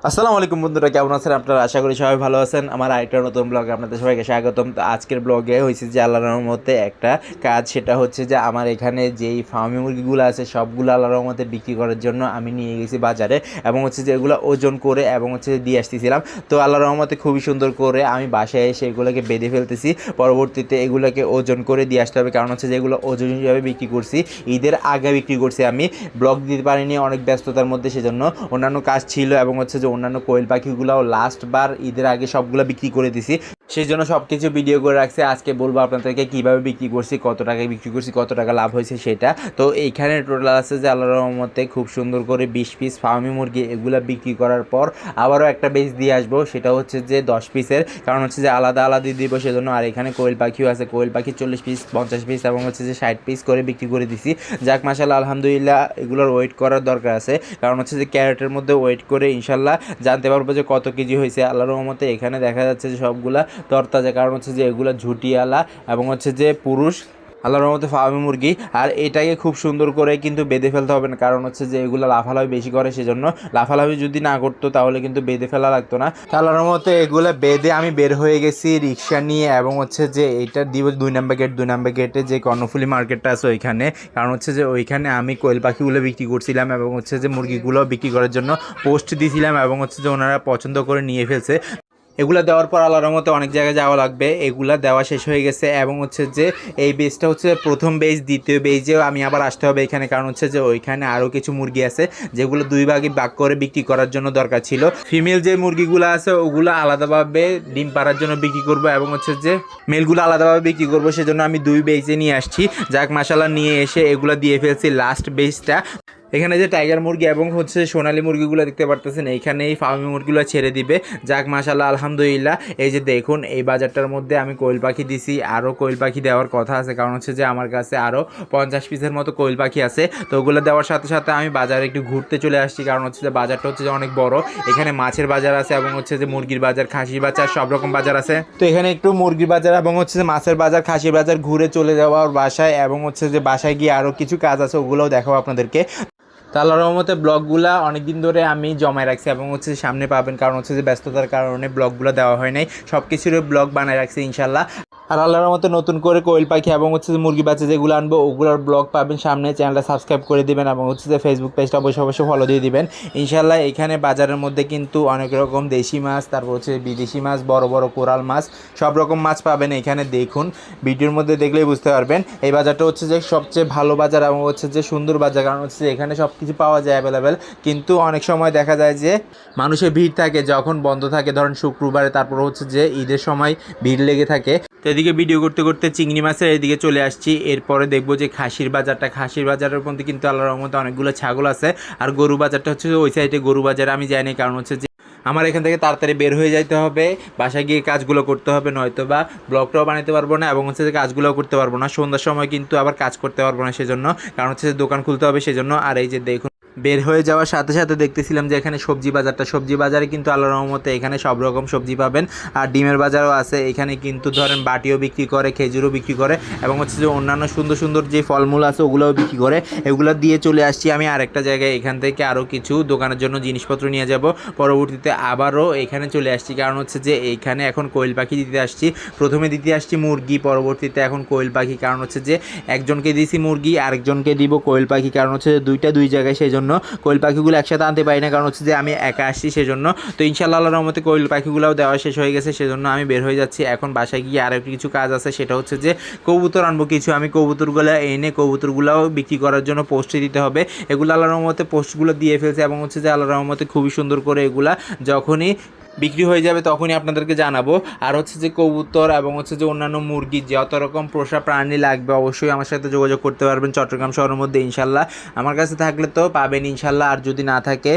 আসসালামু আলাইকুম বন্ধুরা, কেমন আছেন আপনারা? আশা করি সবাই ভালো আছেন। আমার আরেকটা নতুন ব্লগে আপনাদের সবাইকে স্বাগতম। তো আজকের ব্লগে হয়েছে যে আল্লাহর রহমতে একটা কাজ, সেটা হচ্ছে যে আমার এখানে যেই ফার্মি মুরগিগুলো আছে সবগুলো আল্লাহর রহমতে বিক্রি করার জন্য আমি নিয়ে গেছি বাজারে, এবং হচ্ছে যে এগুলো ওজন করে এবং হচ্ছে দিয়ে আসতেছিলাম। তো আল্লাহর রহমতে খুবই সুন্দর করে আমি বাসায় এসে এগুলোকে বেঁধে ফেলতেছি। পরবর্তীতে এগুলোকে ওজন করে দিয়ে আসতে হবে, কারণ হচ্ছে যে এগুলো ওজন হিসাবে বিক্রি করছি। ঈদের আগে বিক্রি করছি, আমি ব্লগ দিতে পারিনি অনেক ব্যস্ততার মধ্যে, সেজন্য অন্যান্য কাজ ছিল, এবং হচ্ছে যে অন্যান্য কোয়েল পাখিগুলোও লাস্টবার ঈদের আগে সবগুলো বিক্রি করে দিছি। সেই জন্য সব কিছু ভিডিও করে রাখছি। আজকে বলবো আপনাদেরকে কীভাবে বিক্রি করছি, কত টাকায় বিক্রি করছি, কত টাকা লাভ হয়েছে সেটা। তো এইখানে টোটাল আছে যে আল্লাহর রহমতে খুব সুন্দর করে 20 পিস ফার্মি মুরগি এগুলো বিক্রি করার পর আবারও একটা বেচ দিয়ে আসবো, সেটা হচ্ছে যে 10 পিসের, কারণ হচ্ছে যে আলাদা আলাদা দিব সেজন্য। আর এখানে কোয়েল পাখিও আছে, কোয়েল পাখি 40 পিস, 50 পিস এবং হচ্ছে যে 60 পিস করে বিক্রি করে দিছি। যাক মাশাআল্লাহ, আলহামদুলিল্লাহ। এগুলোর ওয়েট করার দরকার আছে, কারণ হচ্ছে যে ক্যারেটের মধ্যে ওয়েট করে ইনশাল্লাহ জানতে পারবো যে কত কেজি হয়েছে। আল্লাহর রহমতে এখানে দেখা যাচ্ছে যে সবগুলা তরতাজা, কারণ হচ্ছে যে এগুলা ঝুটিয়ালা এবং হচ্ছে যে পুরুষ আল্লাহর রহমতে ফার্মি মুরগি। আর এটাকে খুব সুন্দর করে কিন্তু বেঁধে ফেলতে হবে না, কারণ হচ্ছে যে এগুলো লাফালাফি বেশি করে, সেজন্য লাফালাফি যদি না করতো তাহলে কিন্তু বেঁধে ফেলা লাগতো না। আল্লাহর রহমতে এগুলো বেঁধে আমি বের হয়ে গেছি রিক্সা নিয়ে, এবং হচ্ছে যে এইটা দিব 2 নম্বর গেটে যে কর্ণফুলি মার্কেটটা আছে ওইখানে, কারণ হচ্ছে যে ওইখানে আমি কোয়েল পাখিগুলো বিক্রি করছিলাম এবং হচ্ছে যে মুরগিগুলো বিক্রি করার জন্য পোস্ট দিয়েছিলাম, এবং হচ্ছে যে ওনারা পছন্দ করে নিয়ে ফেলছে। এগুলা দেওয়ার পর আল্লাহর রহমতে অনেক জায়গায় যাওয়া লাগবে, এগুলা দেওয়া শেষ হয়ে গেছে। এবং হচ্ছে যে এই বেজটা হচ্ছে প্রথম বেজ, দ্বিতীয় বেজেও আমি আবার আসতে হবে এখানে, কারণ হচ্ছে যে ওইখানে আরও কিছু মুরগি আছে যেগুলো 2 ভাগে ভাগ করে বিক্রি করার জন্য দরকার ছিল। ফিমেল যে মুরগিগুলো আছে ওগুলো আলাদাভাবে ডিম পাড়ার জন্য বিক্রি করবো, এবং হচ্ছে যে মেলগুলো আলাদাভাবে বিক্রি করবো, সেজন্য আমি 2 বেজে নিয়ে আসছি। যাক মাশাআল্লাহ, নিয়ে এসে এগুলো দিয়ে ফেলছি লাস্ট বেজটা। এখানে যে টাইগার মুরগি এবং হচ্ছে সোনালী মুরগিগুলো দেখতে পারতেছেন, এইখানে এই ফার্মি মুরগিগুলো ছেড়ে দিবে। যাক মাশাআল্লাহ, আলহামদুলিল্লাহ। এই যে দেখুন, এই বাজারটার মধ্যে আমি কোয়েল পাখি দিছি, আরও কোয়েল পাখি দেওয়ার কথা আছে, কারণ হচ্ছে যে আমার কাছে আরও 50 পিসের মতো কোয়েল পাখি আছে। তো ওগুলো দেওয়ার সাথে সাথে আমি বাজারে একটু ঘুরতে চলে আসছি, কারণ হচ্ছে যে বাজারটা হচ্ছে যে অনেক বড়। এখানে মাছের বাজার আছে এবং হচ্ছে যে মুরগির বাজার, খাসির বাজার, সব রকম বাজার আছে। তো এখানে একটু মুরগির বাজার এবং হচ্ছে যে মাছের বাজার, খাসির বাজার ঘুরে চলে যাওয়ার বাসায়, এবং হচ্ছে যে বাসায় গিয়ে আরও কিছু কাজ আছে, ওগুলোও দেখাবো আপনাদেরকে। তো আল্লাহর রহমতে ব্লগগুলো অনেকদিন ধরে আমি জমায় রাখছি, এবং হচ্ছে সামনে পাবেন, কারণ হচ্ছে যে ব্যস্ততার কারণে ব্লগগুলো দেওয়া হয় নাই। সব কিছুরই ব্লগ বানায় রাখছি ইনশাল্লাহ। আর আল্লাহর মতো নতুন করে কোয়েল পাখি এবং হচ্ছে যে মুরগি বাচ্চা যেগুলো আনবো ওগুলোর ব্লগ পাবেন সামনে। চ্যানেলটা সাবস্ক্রাইব করে দিবেন, এবং হচ্ছে যে ফেসবুক পেজটা অবশ্যই অবশ্যই ফলো দিয়ে দিবেন ইনশাল্লাহ। এখানে বাজারের মধ্যে কিন্তু অনেক রকম দেশি মাছ, তারপর হচ্ছে বিদেশি মাছ, বড় বড় কোরাল মাছ, সব রকম মাছ পাবেন এখানে। দেখুন, ভিডিওর মধ্যে দেখলেই বুঝতে পারবেন। এই বাজারটা হচ্ছে যে সবচেয়ে ভালো বাজার এবং হচ্ছে যে সুন্দর বাজার, কারণ হচ্ছে যে এখানে সব কিছু পাওয়া যায় অ্যাভেলেবেল। কিন্তু অনেক সময় দেখা যায় যে মানুষের ভিড় থাকে যখন বন্ধ থাকে, ধরেন শুক্রবারে, তারপর হচ্ছে যে ঈদের সময় ভিড় লেগে থাকে। তো এদিকে ভিডিও করতে করতে চিংড়ি মাছের এদিকে চলে আসছি। এরপরে দেখবো যে খাসির বাজারটা, খাসির বাজারের মধ্যে কিন্তু আল্লাহর রহমতে অনেকগুলো ছাগল আছে। আর গরু বাজারটা হচ্ছে ওই সাইডে, গরু বাজারে আমি যাইনি, কারণ হচ্ছে যে আমার এখান থেকে তাড়াতাড়ি বের হয়ে যাইতে হবে, বাসায় গিয়ে কাজগুলো করতে হবে, নয়তো বা ব্লগটাও বানাতে পারবো না এবং হচ্ছে যে কাজগুলোও করতে পারবো না। সন্ধ্যার সময় কিন্তু আবার কাজ করতে পারবো না সেজন্য, কারণ হচ্ছে যে দোকান খুলতে হবে সেজন্য। আর এই যে দেখুন, বের হয়ে যাওয়ার সাথে সাথে দেখতেছিলাম যে এখানে সবজি বাজারটা, সবজি বাজারে কিন্তু আল্লাহর রহমতে এখানে সব রকম সবজি পাবেন। আর ডিমের বাজারও আছে এখানে, কিন্তু ধরেন বাটিও বিক্রি করে, খেজুরও বিক্রি করে, এবং হচ্ছে যে অন্যান্য সুন্দর সুন্দর যে ফলমূল আছে ওগুলোও বিক্রি করে। এগুলো দিয়ে চলে আসছি আমি আরেকটা জায়গায়, এখান থেকে আরও কিছু দোকানের জন্য জিনিসপত্র নিয়ে যাব। পরবর্তীতে আবারও এখানে চলে আসছি, কারণ হচ্ছে যে এইখানে এখন কোয়েল পাখি দিতে আসছি। প্রথমে দিতে আসছি মুরগি, পরবর্তীতে এখন কোয়েল পাখি, কারণ হচ্ছে যে একজনকে দিয়েছি মুরগি, আরেকজনকে দিব কোয়েল পাখি, কারণ হচ্ছে যে দুই জায়গায়, সেই জন্য কোয়েল পাখিগুলো একসাথে আনতে পারি না, কারণ হচ্ছে যে আমি একা আসছি সেজন্য। তো ইনশাআল্লাহ আল্লাহর রহমতে কোয়েল পাখিগুলোও দেওয়া শেষ হয়ে গেছে, সেজন্য আমি বের হয়ে যাচ্ছি। এখন বাসায় গিয়ে আরও কিছু কাজ আছে, সেটা হচ্ছে যে কবুতর আনবো কিছু। আমি কবুতরগুলো এনে কবুতরগুলোও বিক্রি করার জন্য পোস্টে দিতে হবে। এগুলো আল্লাহর রহমতে পোস্টগুলো দিয়ে ফেলছে, এবং হচ্ছে যে আল্লাহর রহমতে খুবই সুন্দর করে এগুলা যখনই বিক্রি হয়ে যাবে তখনই আপনাদেরকে জানাবো। আর হচ্ছে যে কবুতর এবং হচ্ছে যে অন্যান্য মুরগি, যত রকম পোষা প্রাণী লাগবে অবশ্যই আমার সাথে যোগাযোগ করতে পারবেন চট্টগ্রাম শহরের মধ্যে ইনশাল্লাহ। আমার কাছে থাকলে তো পাবেন ইনশাল্লাহ, আর যদি না থাকে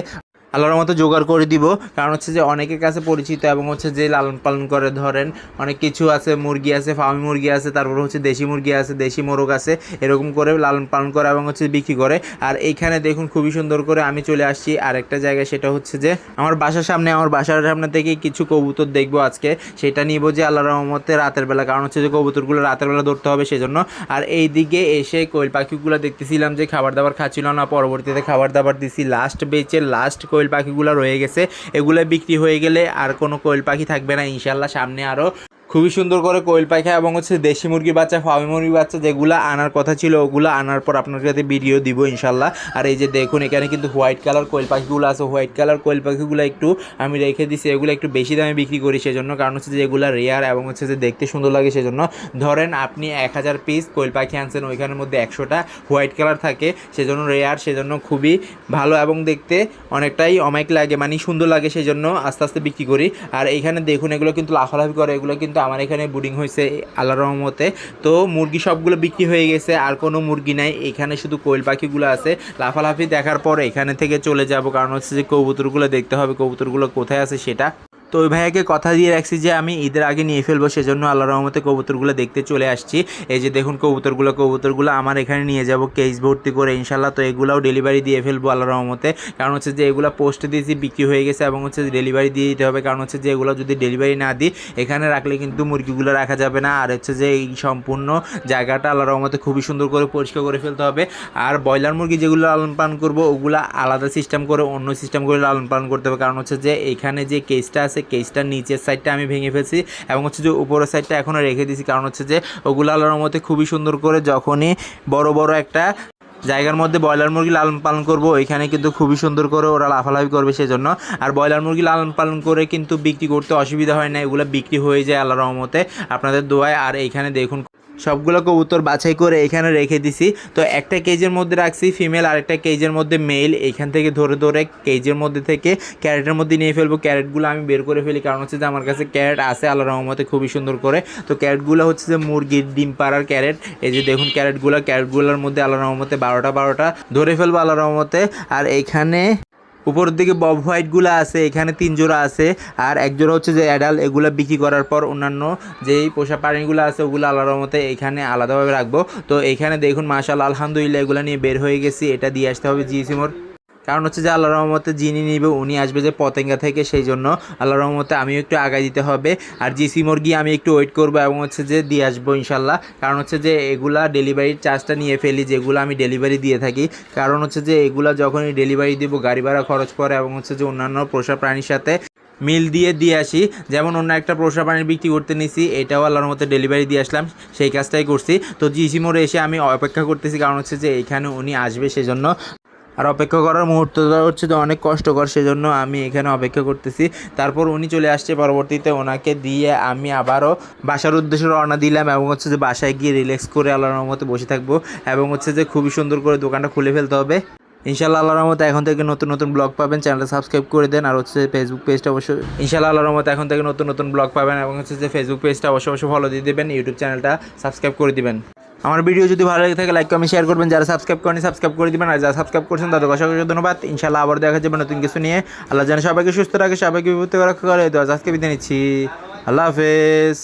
আল্লাহর মতো জোগাড় করে দিব, কারণ হচ্ছে যে অনেকের কাছে পরিচিত এবং হচ্ছে যে লালন পালন করে, ধরেন অনেক কিছু আছে, মুরগি আছে, ফার্মি মুরগি আছে, তারপর হচ্ছে দেশি মুরগি আছে, দেশি মোরগ আছে, এরকম করে লালন পালন করে এবং হচ্ছে বিক্রি করে। আর এইখানে দেখুন খুবই সুন্দর করে আমি চলে আসছি আরেকটা জায়গায়, সেটা হচ্ছে যে আমার বাসার সামনে থেকে কিছু কবুতর দেখবো আজকে, সেটা নিব যে আল্লাহর রহমতে রাতের বেলা, কারণ হচ্ছে যে কবুতরগুলো রাতের বেলা ধরতে হবে সেজন্য। আর এই দিকে এসে কোয়েল পাখিগুলো দেখতেছিলাম যে খাবার দাবার খাচ্ছিল না, পরবর্তীতে খাবার দাবার দিছি। লাস্ট বেচে লাস্ট কোয়েল পাখিগুলো রয়ে গেছে, এগুলো বিক্রি হয়ে গেলে আর কোনো কোয়েল পাখি থাকবে না ইনশাল্লাহ। সামনে আরও খুবই সুন্দর করে কোয়েল পাখি এবং হচ্ছে দেশি মুরগি বাচ্চা, ফার্মি মুরগি বাচ্চা যেগুলো আনার কথা ছিল ওগুলো আনার পর আপনার কাছে ভিডিও দিব ইনশাল্লাহ। আর এই যে দেখুন এখানে কিন্তু হোয়াইট কালার কোয়েল পাখিগুলো আছে, হোয়াইট কালার কোয়েল পাখিগুলো একটু আমি রেখে দিছি, এগুলো একটু বেশি দামে বিক্রি করি সেজন্য, কারণ হচ্ছে যে এগুলো রেয়ার এবং হচ্ছে যে দেখতে সুন্দর লাগে সেজন্য। ধরেন আপনি 1000 পিস কোয়েল পাখি আনছেন, ওইখানের মধ্যে 100টা হোয়াইট কালার থাকে, সেজন্য রেয়ার, সেজন্য খুবই ভালো এবং দেখতে অনেকটাই অমাইক লাগে, মানে সুন্দর লাগে, সেজন্য আস্তে আস্তে বিক্রি করি। আর এইখানে দেখুন এগুলো কিন্তু লাফালাফি করে, এগুলো কিন্তু আমার এখানে বুডিং হয়েছে আল্লাহর রহমতে। তো মুরগি সবগুলো বিক্রি হয়ে গেছে, আর কোনো মুরগি নাই, এখানে শুধু কোয়েল পাখিগুলো আছে। লাফালাফি দেখার পর এখানে থেকে চলে যাব, কারণ হচ্ছে যে কবুতরগুলো দেখতে হবে কবুতরগুলো কোথায় আছে সেটা। তো ওই ভাইয়াকে কথা দিয়ে রাখছি যে আমি ঈদের আগে নিয়ে ফেলবো, সেজন্য আল্লাহর রহমতে কবুতরগুলো দেখতে চলে আসছি। এই যে দেখুন কবুতরগুলো আমার এখানে নিয়ে যাব কেস ভর্তি করে ইনশাল্লাহ। তো এগুলাও ডেলিভারি দিয়ে ফেলবো আল্লাহর রহমতে, কারণ হচ্ছে যে এগুলো পোস্টে দিয়েছি বিক্রি হয়ে গেছে এবং হচ্ছে ডেলিভারি দিয়ে দিতে হবে, কারণ হচ্ছে যে এগুলো যদি ডেলিভারি না দিই এখানে রাখলে কিন্তু মুরগিগুলো রাখা যাবে না। আর হচ্ছে যে এই সম্পূর্ণ জায়গাটা আল্লাহর রহমতে খুবই সুন্দর করে পরিষ্কার করে ফেলতে হবে। আর ব্রয়লার মুরগি যেগুলো লালন পালন করবো ওগুলো আলাদা সিস্টেম করে, অন্য সিস্টেম করে লালন পালন করতে হবে, কারণ হচ্ছে যে এখানে যে কেসটা আছে কেসটার নিচের সাইডটা আমি ভেঙে ফেলছি এবং হচ্ছে যে উপরের সাইডটা এখনও রেখে দিয়েছি, কারণ হচ্ছে যে ওগুলো আল্লাহর মধ্যে খুবই সুন্দর করে যখনই বড় বড় একটা জায়গার মধ্যে ব্রয়লার মুরগি লালন পালন করবো ওইখানে কিন্তু খুবই সুন্দর করে ওরা লাফালাফি করবে সেজন্য। আর ব্রয়লার মুরগি লালন পালন করে কিন্তু বিক্রি করতে অসুবিধা হয় না, এগুলো বিক্রি হয়ে যায় আল্লাহর রহমতে আপনাদের দোয়ায়। আর এইখানে দেখুন সবগুলো কবুতর বাছাই করে এখানে রেখে দিছি। তো একটা কেজের মধ্যে রাখছি ফিমেল, আর একটা কেজের মধ্যে মেল। এইখান থেকে ধরে ধরে কেজের মধ্যে থেকে ক্যারেটের মধ্যে নিয়ে ফেলবো। ক্যারেটগুলো আমি বের করে ফেলি, কারণ হচ্ছে যে আমার কাছে ক্যারেট আছে আল্লাহর রহমতে খুবই সুন্দর করে। তো ক্যারেটগুলো হচ্ছে যে মুরগির ডিম পাড়ার ক্যারেট। এই যে দেখুন ক্যারেটগুলোর মধ্যে আল্লাহর রহমতে 12টা ধরে ফেলবো আল্লাহর রহমতে। আর এইখানে উপরের দিকে বব হোয়াইটগুলো আছে, এখানে 3 জোড়া আছে, আর 1 জোড়া হচ্ছে যে অ্যাডাল্ট। এগুলো বিক্রি করার পর অন্যান্য যেই পোষা প্রাণীগুলো আছে ওগুলো আল্লাহর মতে এখানে আলাদাভাবে রাখবো। তো এখানে দেখুন মাশাআল্লাহ আলহামদুলিল্লাহ এগুলো নিয়ে বের হয়ে গেছি। এটা দিয়ে আসতে হবে জিসিমোর, কারণ হচ্ছে যে আল্লাহর রহমতে যিনি নিবে উনি আসবে যে পতেঙ্গা থেকে, সেই জন্য আল্লাহর রহমতে আমিও একটু আগায় দিতে হবে। আর জিসি মুরগি আমি একটু ওয়েট করবো এবং হচ্ছে যে দিয়ে আসবো ইনশাল্লাহ, কারণ হচ্ছে যে এগুলা ডেলিভারির চার্জটা নিয়ে ফেলি, যেগুলো আমি ডেলিভারি দিয়ে থাকি। কারণ হচ্ছে যে এগুলা যখনই ডেলিভারি দিব গাড়ি ভাড়া খরচ পড়ে এবং হচ্ছে যে অন্যান্য পোষা প্রাণীর সাথে মিল দিয়ে আসি। যেমন অন্য একটা পোষা প্রাণী বিক্রি করতে নিছি, এটাও আল্লাহর মতো ডেলিভারি দিয়ে আসলাম, সেই কাজটাই করছি। তো জিসি মোড়ে এসে আমি অপেক্ষা করতেছি, কারণ হচ্ছে যে এখানে উনি আসবে সেজন্য। আর অপেক্ষা করার মুহূর্তটা হচ্ছে যে অনেক কষ্টকর, সেজন্য আমি এখানে অপেক্ষা করতেছি। তারপর উনি চলে আসছে, পরবর্তীতে ওনাকে দিয়ে আমি আবারও বাসার উদ্দেশ্যে রওনা দিলাম এবং হচ্ছে যে বাসায় গিয়ে রিল্যাক্স করে আল্লাহর রহমতে বসে থাকবো এবং হচ্ছে যে খুবই সুন্দর করে দোকানটা খুলে ফেলতে হবে ইনশাআল্লাহ। আল্লাহর রহমতে এখন থেকে নতুন নতুন ব্লগ পাবেন, চ্যানেলটা সাবস্ক্রাইব করে দেন। আর হচ্ছে ফেসবুক পেজটা অবশ্যই ইনশাআল্লাহ আল্লাহর রহমতে এখন থেকে নতুন নতুন ব্লগ পাবেন এবং হচ্ছে যে ফেসবুক পেজটা অবশ্যই ফলো দিয়ে দেবেন, ইউটিউব চ্যানেলটা সাবস্ক্রাইব করে দিবেন। আমার ভিডিও যদি ভালো লাগে থাকে লাইক কমেন্ট শেয়ার করবেন, যারা সাবস্ক্রাইব করেনি সাবস্ক্রাইব করে দিবেন, আর যারা সাবস্ক্রাইব করছেন তাদের অসংখ্য ধন্যবাদ। ইনশাআল্লাহ আবার দেখা যাবে নতুন কিছু নিয়ে। আল্লাহ যেন সবাইকে সুস্থ রাখে, সবাইকে বিপদ থেকে রক্ষা করে। আজকে বিদায় নিচ্ছি, আল্লাহ হাফেজ।